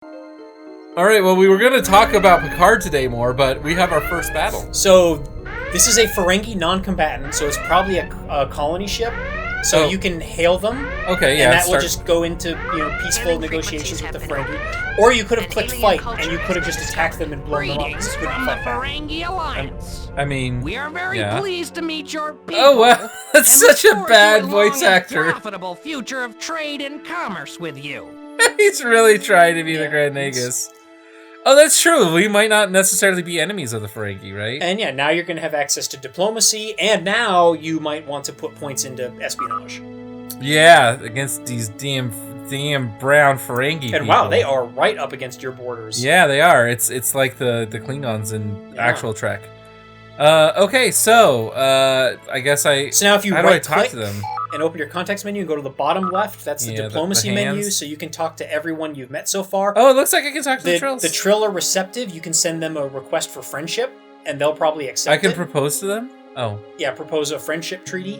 All right, well, we were going to talk about Picard today more, but we have our first battle. So, this is a Ferengi non-combatant, so it's probably a colony ship. So you can hail them. Okay, yeah. And that will just go into peaceful negotiations with the Ferengi. Or you could have clicked fight, and you could have just attacked them and blown them up. Greetings from the Ferengi Alliance. I mean, we are very pleased to meet your people. Oh wow, that's such a bad voice actor. Profitable future of trade and commerce with you. He's really trying to be the Grand Nagus. Oh, that's true. We might not necessarily be enemies of the Ferengi, right? And yeah, now you're going to have access to diplomacy, and now you might want to put points into espionage. Yeah, against these damn brown Ferengi people. And wow, they are right up against your borders. Yeah, they are. It's like the Klingons in actual Trek. Okay, so I guess So now if you how do I talk to them? And open your context menu and go to the bottom left, that's the diplomacy menu, so you can talk to everyone you've met so far. Oh, it looks like I can talk to the Trills. The Trill are receptive. You can send them a request for friendship, and they'll probably accept it. I can propose to them? Oh. Yeah, propose a friendship treaty.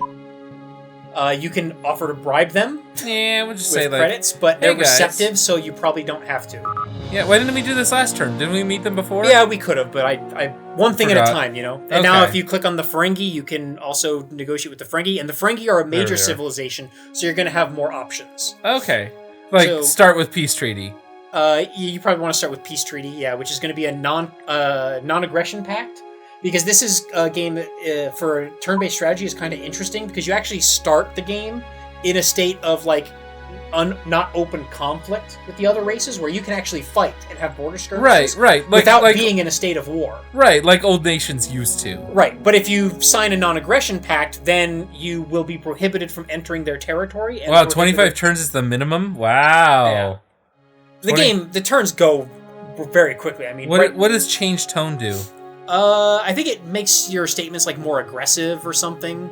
You can offer to bribe them. Yeah, we'll just with say like credits, but they're receptive, so you probably don't have to. Yeah, why didn't we do this last turn? Didn't we meet them before? Yeah, we could have, but I one thing at a time, you know. And now if you click on the Ferengi, you can also negotiate with the Ferengi, and the Ferengi are a major civilization, so you're going to have more options. Okay. Like, start with peace treaty. You probably want to start with peace treaty, yeah, which is going to be a non-aggression pact. Because this is a game that, for turn-based strategy, is kind of interesting, because you actually start the game in a state of, like, not open conflict with the other races, where you can actually fight and have border skirmishes. Right. Without being in a state of war. Right, like old nations used to. Right, but if you sign a non-aggression pact, then you will be prohibited from entering their territory. And wow, 25 turns is the minimum? Wow. Yeah. The turns go very quickly. I mean, what does change tone do? I think it makes your statements like more aggressive or something.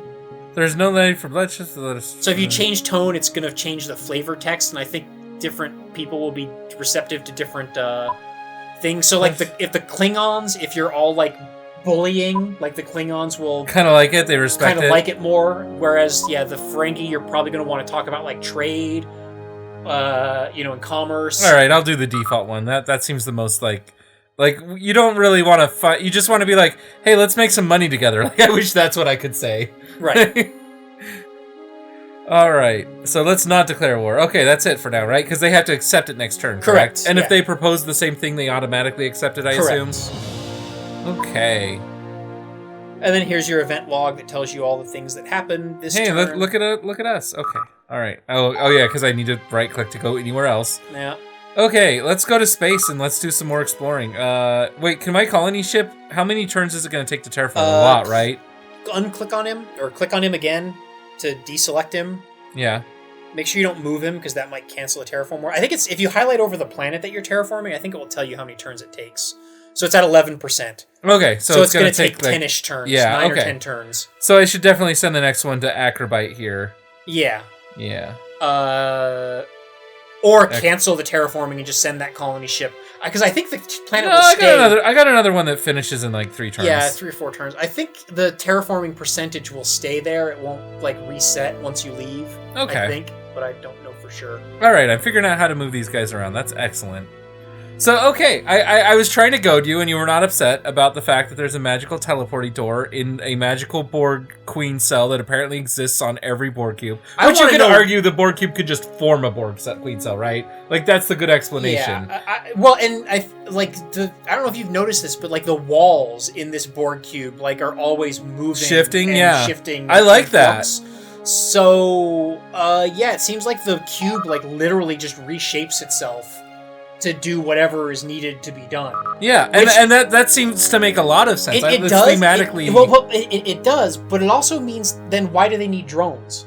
There's no need for bloodshed. So if you change tone, it's going to change the flavor text, and I think different people will be receptive to different things. So like if the Klingons, if you're all like bullying, like the Klingons will kind of like it. They respect it. Kind of like it more. Whereas the Ferengi, you're probably going to want to talk about like trade, and commerce. All right, I'll do the default one. That seems the most like you don't really want to fight. You just want to be like, hey, let's make some money together. Like I wish that's what I could say. Right. All right. So let's not declare war. Okay, that's it for now, right? Because they have to accept it next turn, correct? And if they propose the same thing, they automatically accept it, I assume? Okay. And then here's your event log that tells you all the things that happened this turn. Hey, look at us. Okay. All right. Oh yeah, because I need to right-click to go anywhere else. Yeah. Okay, let's go to space and let's do some more exploring. Wait, can my colony ship... How many turns is it going to take to terraform? A lot, right? Unclick on him, or click on him again to deselect him. Yeah. Make sure you don't move him, because that might cancel a terraform war. I think if you highlight over the planet that you're terraforming, I think it will tell you how many turns it takes. So it's at 11%. Okay, so it's going to take 10-ish turns. Yeah, 9 or 10 turns. So I should definitely send the next one to Acrobite here. Yeah. Yeah. Or cancel the terraforming and just send that colony ship. Because I think the planet will stay. I got another one that finishes in like 3 turns. Yeah, 3 or 4 turns. I think the terraforming percentage will stay there. It won't like reset once you leave. Okay. I think, but I don't know for sure. All right, I'm figuring out how to move these guys around. That's excellent. So, okay, I was trying to goad you, and you were not upset about the fact that there's a magical teleporting door in a magical Borg Queen cell that apparently exists on every Borg cube. Which you could argue the Borg cube could just form a Borg Queen cell, right? Like, that's the good explanation. Yeah, I don't know if you've noticed this, but like the walls in this Borg cube like are always moving, shifting. I like that. So, it seems like the cube like literally just reshapes itself to do whatever is needed to be done. Yeah, and that seems to make a lot of sense. It does. Thematically. It does, but it also means then why do they need drones?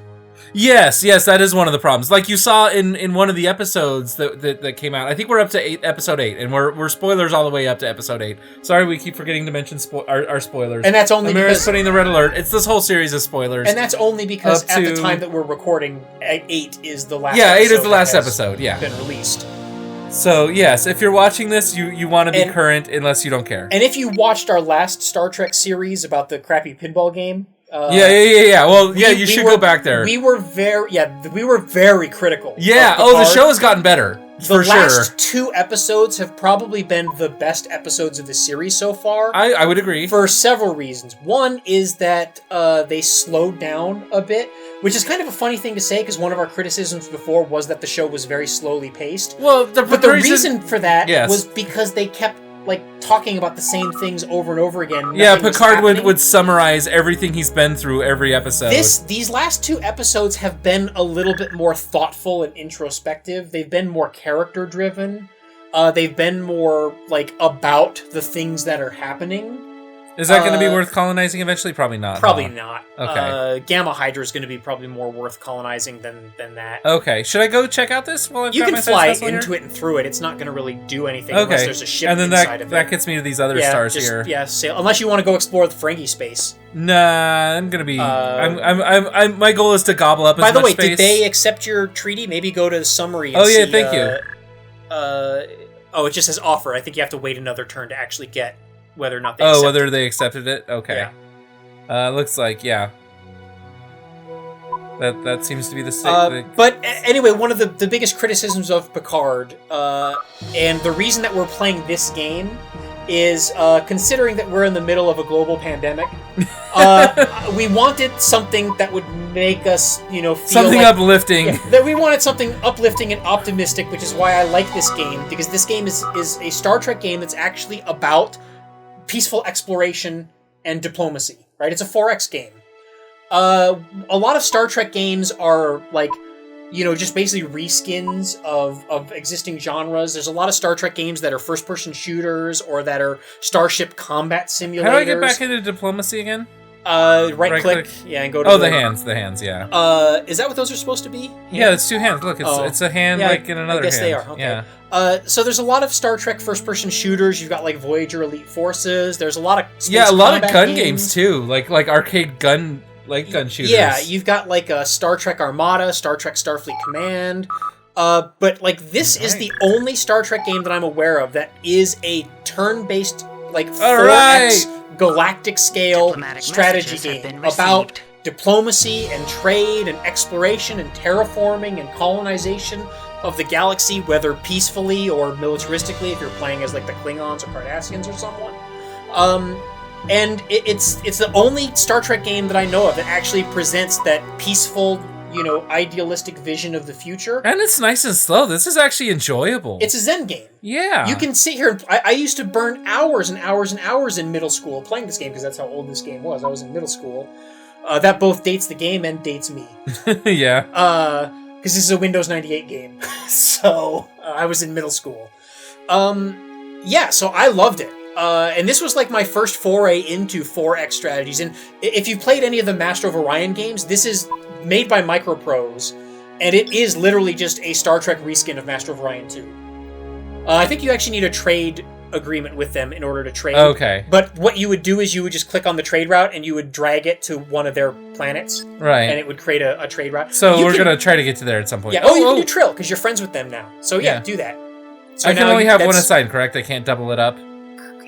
Yes, that is one of the problems. Like you saw in one of the episodes that came out. I think we're up to episode 8, and we're spoilers all the way up to episode 8. Sorry, we keep forgetting to mention our spoilers. And that's only Amira's putting the red alert. It's this whole series of spoilers. And that's only because at the time that we're recording, 8 is the last. Yeah, 8 is the last episode. Yeah, been released. So, yes, if you're watching this, you want to be current unless you don't care. And if you watched our last Star Trek series about the crappy pinball game... Yeah. Well, you should go back there. We were very critical. Yeah, the show has gotten better. The last 2 episodes have probably been the best episodes of the series so far. I would agree. For several reasons. One is that they slowed down a bit, which is kind of a funny thing to say because one of our criticisms before was that the show was very slowly paced. Well, but the reason for that was because they kept talking about the same things over and over again. Yeah, Picard would summarize everything he's been through every episode. These last 2 episodes have been a little bit more thoughtful and introspective. They've been more character driven. They've been more about the things that are happening. Is that going to be worth colonizing eventually? Probably not. Probably not. Okay. Gamma Hydra is going to be probably more worth colonizing than that. Okay. Should I go check out this while I've You got can my fly science vessel into here? it and through it. It's not going to really do anything unless there's a ship and then inside of it. that gets me to these other stars here. Yeah, sail. Unless you want to go explore the Ferengi space. Nah, I'm gonna be. I'm. My goal is to gobble up as much space. By the way, did they accept your treaty? Maybe go to the summary. And see, thank you. It just says offer. I think you have to wait another turn to actually get whether or not they. Whether they accepted it. Okay. Yeah. Looks like That seems to be the state. But anyway, one of the biggest criticisms of Picard, and the reason that we're playing this game, is considering that we're in the middle of a global pandemic. We wanted something that would make us, feel something uplifting. Yeah, that we wanted something uplifting and optimistic, which is why I like this game, because this game is a Star Trek game that's actually about peaceful exploration and diplomacy. Right? It's a 4X game. A lot of Star Trek games are just basically reskins of existing genres. There's a lot of Star Trek games that are first-person shooters or that are starship combat simulators. How do I get back into diplomacy again? Right click. Yeah, and go to the hands, yeah. Is that what those are supposed to be? Yeah, it's 2 hands. Look, it's a hand in another hand. I guess they are. Okay. Yeah. So there's a lot of Star Trek first-person shooters. You've got Voyager Elite Forces. There's a lot of a lot of gun games too, like arcade gun shooters. Yeah, you've got a Star Trek Armada, Star Trek Starfleet Command. But this is the only Star Trek game that I'm aware of that is a turn-based 4X galactic scale strategy game about diplomacy and trade and exploration and terraforming and colonization of the galaxy, whether peacefully or militaristically, if you're playing as the Klingons or Cardassians or someone. And it's the only Star Trek game that I know of that actually presents that peaceful, idealistic vision of the future. And it's nice and slow. This is actually enjoyable. It's a Zen game. Yeah. You can sit here and... I used to burn hours and hours and hours in middle school playing this game, because that's how old this game was. I was in middle school. That both dates the game and dates me. Yeah. Because this is a Windows 98 game. So, I was in middle school. So I loved it. And this was my first foray into 4X strategies. And if you've played any of the Master of Orion games, this is made by Microprose, and it is literally just a Star Trek reskin of Master of Orion 2. I think you actually need a trade agreement with them in order to trade. Okay. But what you would do is you would just click on the trade route and you would drag it to one of their planets. Right. And it would create a trade route. So we're going to try to get to there at some point. Yeah. You can do Trill, because you're friends with them now. So do that. So I can only have one assigned, correct? I can't double it up?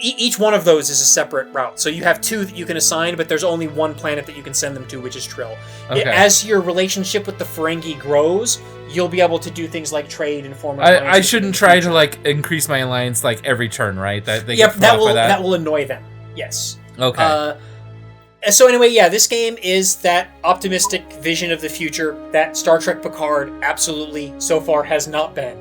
Each one of those is a separate route. So you have 2 that you can assign, but there's only one planet that you can send them to, which is Trill. Okay. As your relationship with the Ferengi grows, you'll be able to do things like trade and form I shouldn't try to increase my alliance every turn, right? That will annoy them. Yes. Okay. So anyway, this game is that optimistic vision of the future that Star Trek Picard absolutely so far has not been.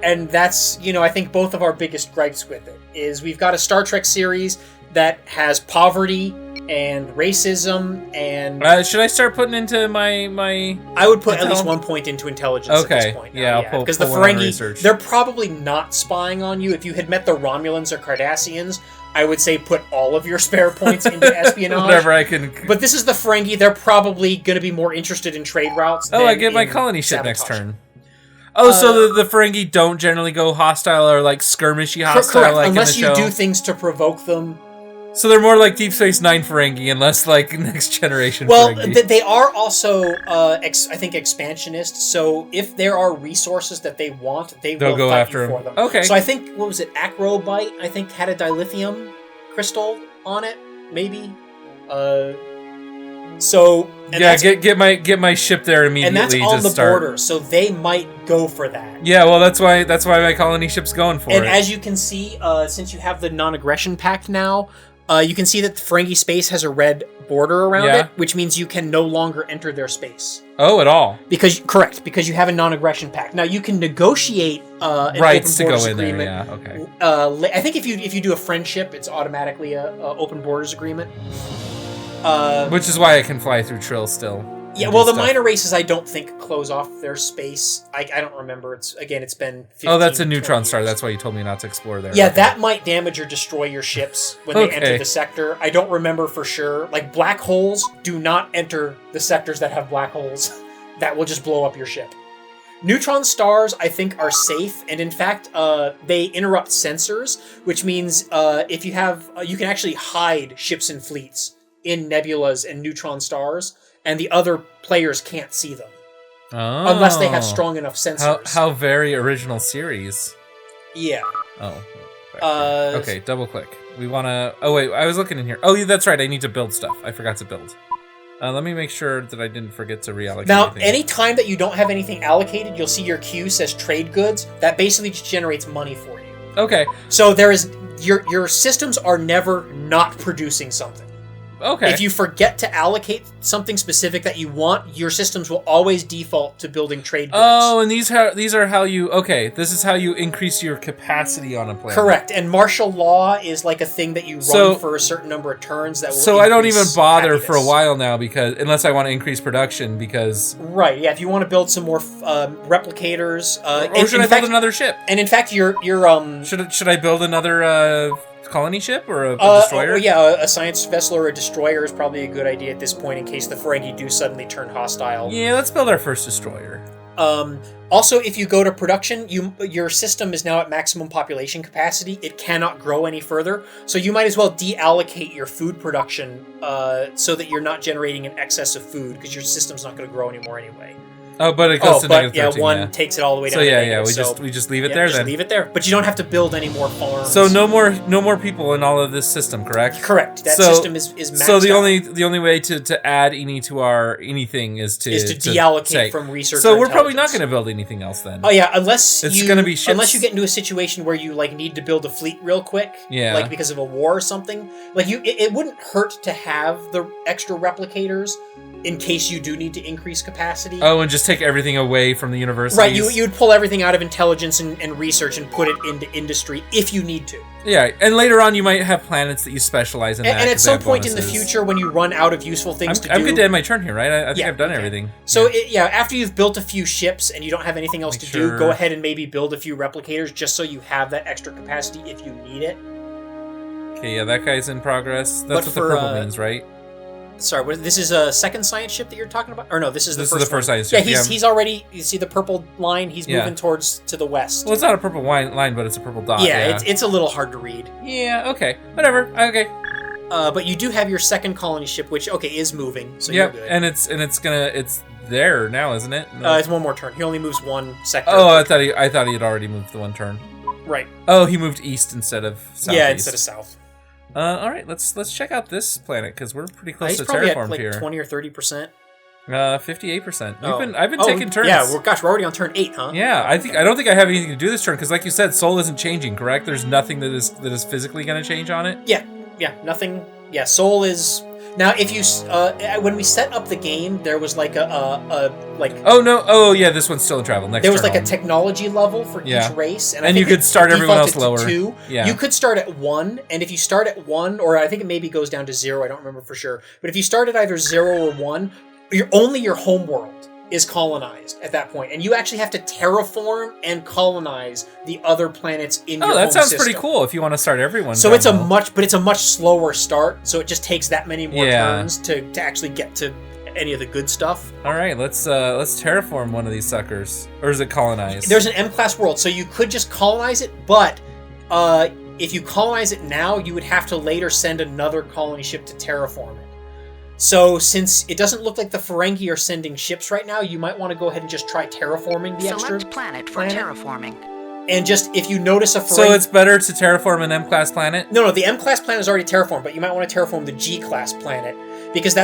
And that's, I think both of our biggest gripes with it is we've got a Star Trek series that has poverty and racism and... should I start putting into my... I would put at least 1 point into intelligence at this point. I'll pull because the Ferengi, they're probably not spying on you. If you had met the Romulans or Cardassians, I would say put all of your spare points into espionage. Whatever I can... But this is the Ferengi. They're probably going to be more interested in trade routes than I get my colony ship sabotage. next turn. So the Ferengi don't generally go hostile or skirmishy hostile correct, unless in the show? You do things to provoke them. So they're more like Deep Space Nine Ferengi, and less like Next Generation Ferengi. Well, they are also, I think, expansionist. So if there are resources that they want, they'll go fight after you for them. Okay. So I think, what was it, Acrobite, I think, had a dilithium crystal on it, maybe. So get my ship there and immediately. that's on to the start. border, so they might go for that. Yeah, well, that's why my colony ship's going for it. And as you can see, since you have the non-aggression pact now, you can see that the Ferengi space has a red border around it, which means you can no longer enter their space. Oh, at all? Because you have a non-aggression pact. Now you can negotiate an rights open to borders go in agreement. there. Yeah, okay. I think if you do a friendship, it's automatically a open borders agreement. Which is why I can fly through Trill still. Yeah, well, the minor races I don't think close off their space. I don't remember. It's been 15, that's a neutron 20 star. years. That's why you told me not to explore there. Yeah, Okay. that might damage or destroy your ships when they enter the sector. I don't remember for sure. Like, black holes do not enter the sectors that have black holes. That will just blow up your ship. Neutron stars, I think, are safe, and in fact, they interrupt sensors, which means if you have, you can actually hide ships and fleets in nebulas and neutron stars, and the other players can't see them. Oh. Unless they have strong enough sensors. How very original series. Yeah. Oh. Okay, double click. We want to... Oh, wait, I was looking in here. Oh, yeah, that's right. I need to build stuff. I forgot to build. Let me make sure that I didn't forget to reallocate Now, anything. any time that you don't have anything allocated, you'll see your queue says trade goods. That basically just generates money for you. Okay. So there is... Your systems are never not producing something. Okay. If you forget to allocate something specific that you want, your systems will always default to building trade goods. Oh, and these are how you... Okay, this is how you increase your capacity on a planet. Correct, and martial law is like a thing that you run for a certain number of turns that will So I don't even bother happiness. for a while now, because unless I want to increase production, because... Right, yeah, if you want to build some more replicators... or should I build another ship? And in fact, your Should I build another... colony ship or a destroyer? A science vessel or a destroyer is probably a good idea at this point in case the Ferengi do suddenly turn hostile. Yeah, let's build our first destroyer. Also, if you go to production, your system is now at maximum population capacity. It cannot grow any further, so you might as well deallocate your food production so that you're not generating an excess of food because your system's not going to grow anymore anyway. Oh, but it goes to negative 13, one takes it all the way down. So to yeah, negative, we just leave it there just then. leave it there, but you don't have to build any more farms. So no more people in all of this system, correct? Correct. That system is maxed So the out. only way to add any to our anything is to deallocate from research. So or we're probably not intelligence. going to build anything else then. Oh yeah, unless it's going to be ships. Unless you get into a situation where you like need to build a fleet real quick, like because of a war or something. Like it wouldn't hurt to have the extra replicators in case you do need to increase capacity. Oh, and just take everything away from the universities. Right, you would pull everything out of intelligence and research and put it into industry if you need to. Yeah, and later on you might have planets that you specialize in. And at some point in the future, when you run out of useful things to do... I'm good to end my turn here, right? I think I've done everything. So, after you've built a few ships and you don't have anything else to do, go ahead and maybe build a few replicators just so you have that extra capacity if you need it. Okay, yeah, that guy's in progress. That's what the purple means, right? Sorry, this is a second science ship that you're talking about? Or no, this is the first science ship. Yeah, he's already... You see the purple line? He's moving to the west. Well, it's not a purple line, but it's a purple dot. Yeah, it's a little hard to read. Yeah, okay. Whatever. Okay. But you do have your second colony ship, which, is moving, so you're good. and it's there now, isn't it? No. It's one more turn. He only moves one sector. Oh, I thought he had already moved the one turn. Right. Oh, he moved east instead of south. Yeah, instead of south. All right, let's check out this planet because we're pretty close to probably terraformed at, like, here. 20 or 30%. 58%. I've been taking turns. Yeah, we're already on turn 8, huh? Yeah, I don't think I have anything to do this turn because, like you said, Soul isn't changing. Correct? There's nothing that is physically going to change on it. Yeah, nothing. Yeah, Soul is. Now, if you when we set up the game, there was like Oh no! Oh yeah, this one's still in travel. Next. There was like a technology level for each race, and you could start everyone else lower. 2. Yeah. You could start at 1, and if you start at 1, or I think it maybe goes down to 0. I don't remember for sure. But if you start at either 0 or 1, only your home world is colonized at that point, and you actually have to terraform and colonize the other planets in your home that sounds system. pretty cool. If you want to start everyone, so it's a much slower start. So it just takes that many more turns to actually get to any of the good stuff. All right, let's terraform one of these suckers, or is it colonized? There's an M-class world, so you could just colonize it, but if you colonize it now, you would have to later send another colony ship to terraform it. So, since it doesn't look like the Ferengi are sending ships right now, you might want to go ahead and just try terraforming the extra planet for terraforming. And just, if you notice a Ferengi... So it's better to terraform an M-class planet? No, the M-class planet is already terraformed, but you might want to terraform the G-class planet. because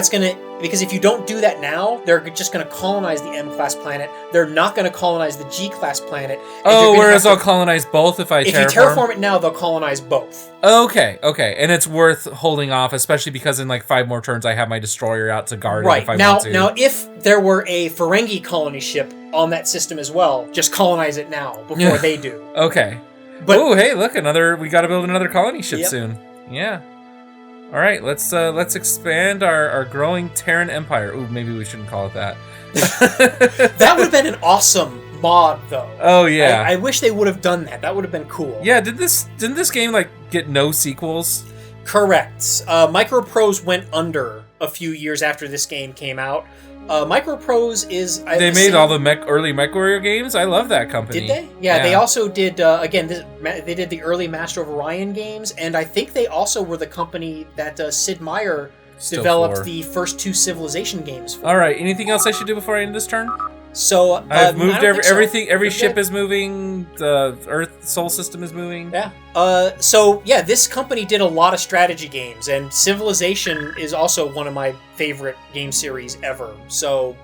because if you don't do that now, they're just gonna colonize the M-class planet. They're not gonna colonize the G-class planet. Oh, whereas I'll colonize both if you terraform it now, they'll colonize both. Okay, and it's worth holding off, especially because in like 5 more turns I have my destroyer out to guard it if I want to. Now, if there were a Ferengi colony ship on that system as well, just colonize it now before they do. Okay. But oh, hey, look, we got to build another colony ship soon. Yeah. All right, let's expand our growing Terran Empire. Ooh, maybe we shouldn't call it that. That would have been an awesome mod, though. Oh yeah. I wish they would have done that. That would have been cool. Yeah. Didn't this game like get no sequels? Correct. Microprose went under a few years after this game came out. Microprose is... They made all the early MechWarrior games? I love that company. Did they? Yeah, they also did, they did the early Master of Orion games, and I think they also were the company that Sid Meier developed the first 2 Civilization games for. All right, anything else I should do before I end this turn? So I've moved everything. Every ship is moving. The Earth Sol system is moving. Yeah. This company did a lot of strategy games, and Civilization is also one of my favorite game series ever. So,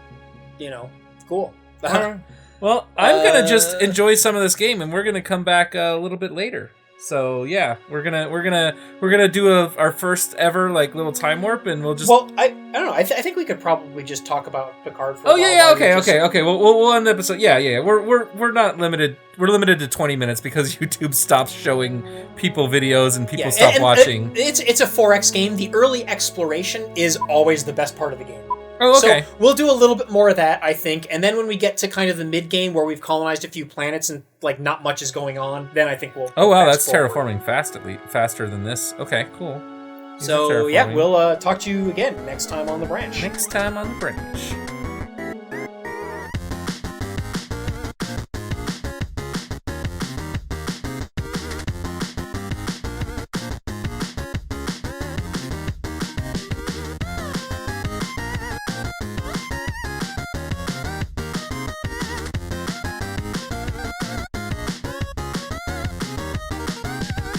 cool. Well, I'm gonna just enjoy some of this game, and we're gonna come back a little bit later. So yeah, we're gonna do our first ever like little time warp, and we'll just. Well, I don't know. I think we could probably just talk about Picard for. Oh yeah. Okay. We'll end the episode. Yeah. We're not limited. We're limited to 20 minutes because YouTube stops showing people videos and people stop watching. It's a 4X game. The early exploration is always the best part of the game. Oh, okay. So we'll do a little bit more of that, I think, and then when we get to kind of the mid-game where we've colonized a few planets and like not much is going on, then I think we'll... Oh, wow, that's terraforming faster than this. Okay, cool. So, yeah, we'll talk to you again next time on The Branch. Next time on The Branch.